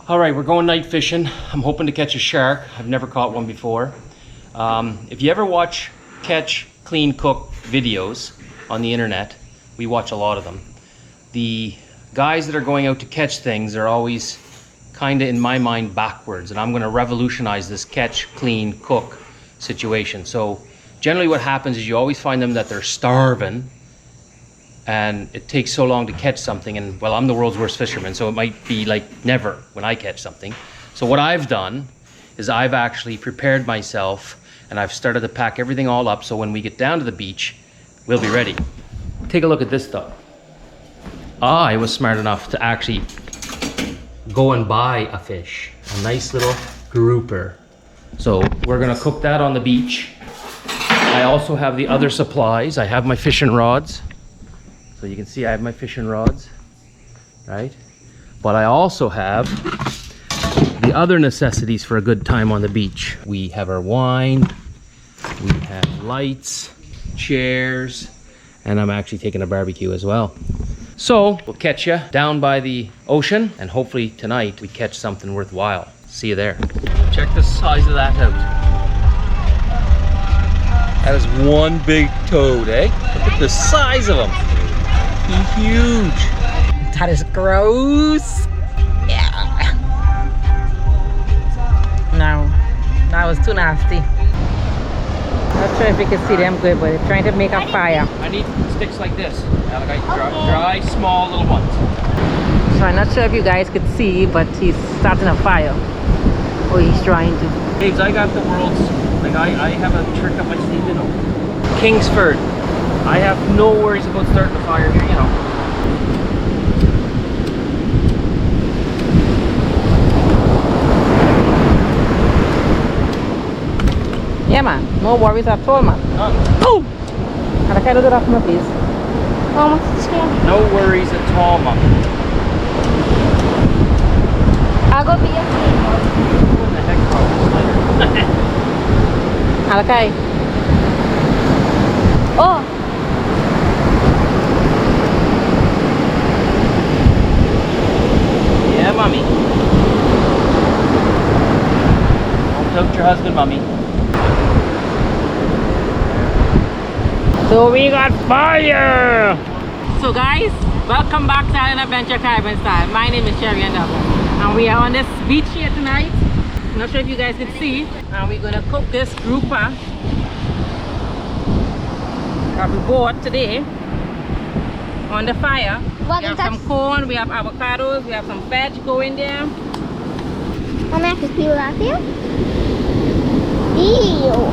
All right, we're going night fishing. I'm hoping to catch a shark. I've never caught one before. If you ever watch catch, clean, cook videos on the internet, we watch a lot of them. The guys that are going out to catch things are always kind of, in my mind, backwards, and I'm going to revolutionize this catch, clean, cook situation. So generally what happens is you always find them that they're starving and it takes so long to catch something, and well, I'm the world's worst fisherman, so it might be like never when I catch something. So what I've done is I've actually prepared myself and I've started to pack everything all up so when we get down to the beach, we'll be ready. Take a look at this stuff. I was smart enough to actually go and buy a fish, a nice little grouper. So we're gonna cook that on the beach. I also have the other supplies. I have my fishing rods. So you can see I have my fishing rods, right? But I also have the other necessities for a good time on the beach. We have our wine, we have lights, chairs, and I'm actually taking a barbecue as well. So we'll catch you down by the ocean, and hopefully tonight we catch something worthwhile. See you there. Check the size of that out. That is one big toad, eh? Look at the size of him. He's huge. That is gross. Yeah. No, that was too nasty. Not sure if you can see them good, but they're trying to make a fire. I need sticks like this. Dry, small little ones. So I'm not sure if you guys could see, but he's starting a fire. Or he's trying to. Babes, I got the world's, I have a trick up my sleeve, you know. Kingsford. I have no worries about starting a fire here, you know. Yeah, man. No worries at all, man. None. Oh! And I can't do that for my face. Oh, what's scared? No worries at all, mom. I'll go be a skateboard. What the heck wrong with this later? Okay. Oh! Yeah, mommy. Don't tote your husband, mommy. So we got fire! So guys, welcome back to Island Adventure Caribbean Style. My name is Sherry and we are on this beach here tonight. I'm not sure if you guys can see. And we're gonna cook this grouper that we bought today on the fire. What We have is that? some corn, we have avocados, we have some veg going there. Mommy, I can peel that here. Ew.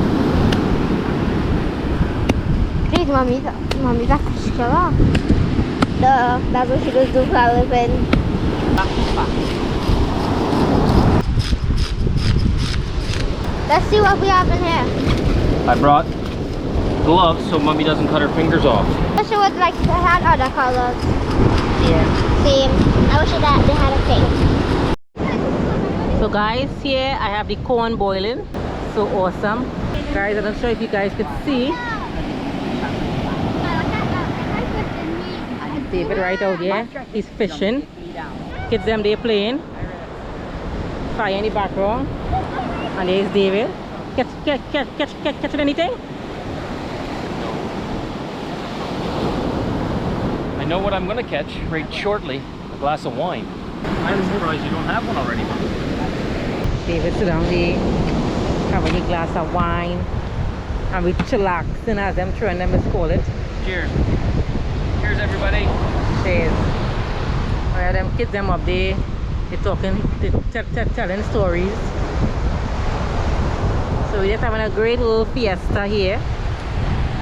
Please, mommy, that fish kill off. That's what she does do for a living. Let's see what we have in here. I brought gloves so mommy doesn't cut her fingers off. I wish it was like they had other colors. Yeah. Same. I wish that they had a pink. So guys, here I have the corn boiling. So awesome. Guys, I'm not sure if you guys could see. David right out there, he's fishing. Kids them they playing. Fire in the background. And there's David. Catching anything? I know what I'm gonna catch right shortly. A glass of wine. I'm surprised you don't have one already, mommy. David sit down there, having a glass of wine. And we chillaxing as them throwing them, let's call it. Cheers. Cheers, everybody. Cheers. Alright, them kids them up there, they're talking, they're telling stories. So we're just having a great little fiesta here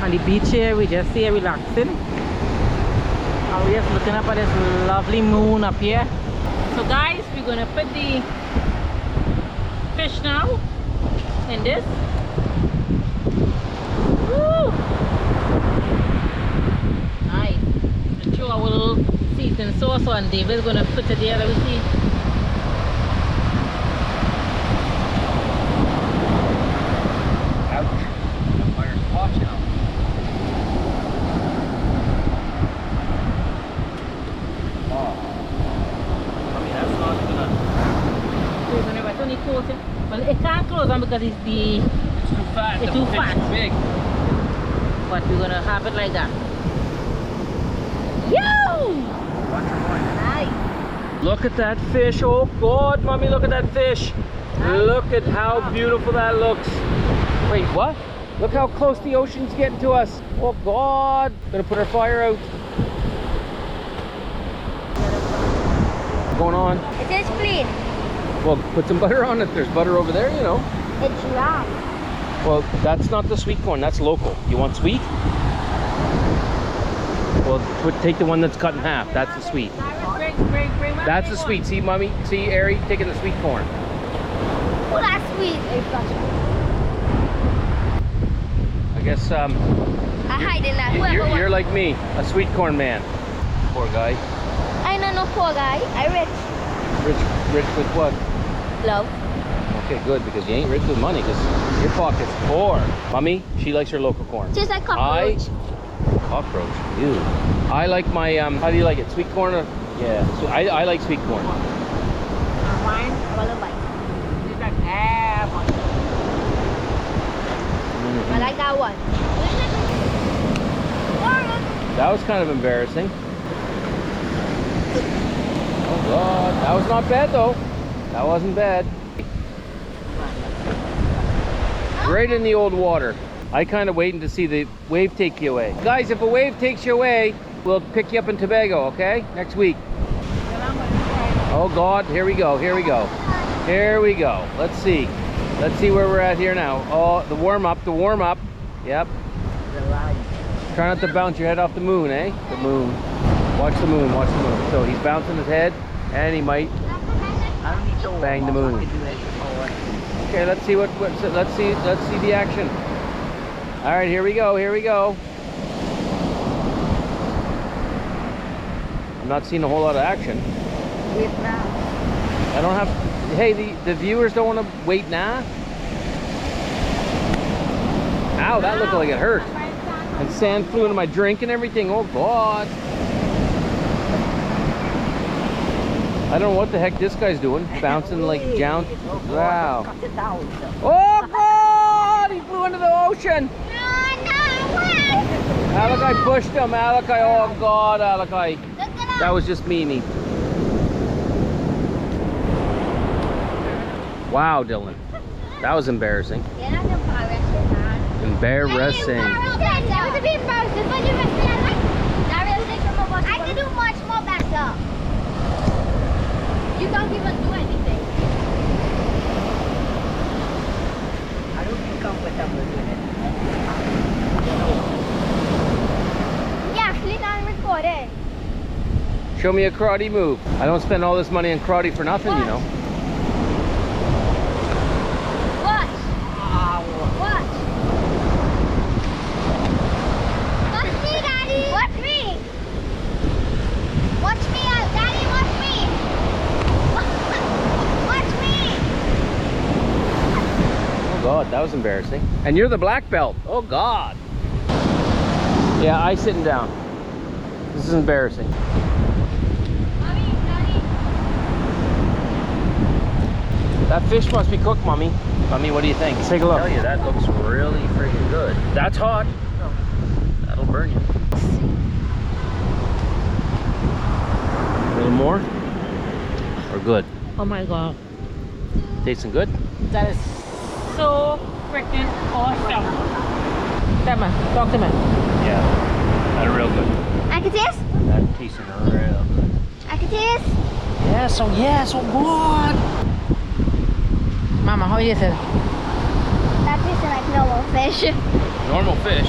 on the beach here. We're just here relaxing. And we're just looking up at this lovely moon up here. So guys, we're gonna put the fish now in this. Woo! Nice. Let's throw our little seasoning sauce on. David's gonna put it there. Let me see. Ouch. The fire's hot now. Oh. I mean, that's not gonna coating. Well, it can't close on because it's It's too fat. It's The too fish fat. is big. but we're gonna have it like that. Yo! Nice. Look at that fish. Oh God, mommy, look at that fish. Look at how beautiful that looks. Wait, what? Look how close the ocean's getting to us. Oh God. Gonna put our fire out. What's going on? It is clean. Well, put some butter on it. There's butter over there, you know. It's round. Well, that's not the sweet corn. That's local. You want sweet? Well, take the one that's cut in half. That's the sweet. That's the sweet. See, mommy? See, Ari taking the sweet corn. Oh, that's sweet. I guess I hide in that. you're like me, a sweet corn man. Poor guy. I know no poor guy. I rich. Rich with what? Love. Okay, good, because you ain't rich with money, because your pocket's poor. Mommy, she likes her local corn. Just like cockroach. Cockroach. Ew. I like my how do you like it? Sweet corn or yeah? So I like sweet corn. Mine, it's like half. I like that one. That was kind of embarrassing. Oh God, that was not bad though. That wasn't bad. Right in the old water. I kind of waiting to see the wave take you away. Guys, if a wave takes you away, we'll pick you up in Tobago, okay? Next week. Oh God, here we go, here we go. Here we go. Let's see. Let's see where we're at here now. Oh, the warm up, the warm up. Yep. Try not to bounce your head off the moon, eh? The moon. Watch the moon, watch the moon. So he's bouncing his head, and he might bang the moon. Okay, let's see let's see the action. All right, here we go, here we go. I'm not seeing a whole lot of action. I don't have, hey, the viewers don't want to wait now. Ow, that looked like it hurt. And sand flew into my drink and everything. Oh God. I don't know what the heck this guy's doing. Bouncing like down. Wow. Oh God! He flew into the ocean. Alakai pushed him. Alakai. Oh God, Alakai. That was just Mimi. Wow, Dylan. That was embarrassing. Embarrassing. That was a bit embarrassing, but you I can do much more better. You don't even do anything. I don't feel comfortable doing it. Yeah, click on recording. Show me a karate move. I don't spend all this money on karate for nothing, you know. Watch. Watch. Watch me, Daddy. Watch me. Watch me out, Daddy. Watch me. Watch me. Oh God, that was embarrassing. And you're the black belt. Oh God. Yeah, I sitting down. This is embarrassing. Mommy, Daddy. That fish must be cooked, Mommy. Mommy, what do you think? Take a look. I tell you, that looks really freaking good. That's hot. That'll burn you. A little more? Or good? Oh my God. Tasting good? That is so freaking awesome. That man, talk to me. Yeah. That's real good. I can taste. That tasting real good. I can taste. Yes, oh yes, oh God. Mama, how you say? That tastes like normal fish. Normal fish.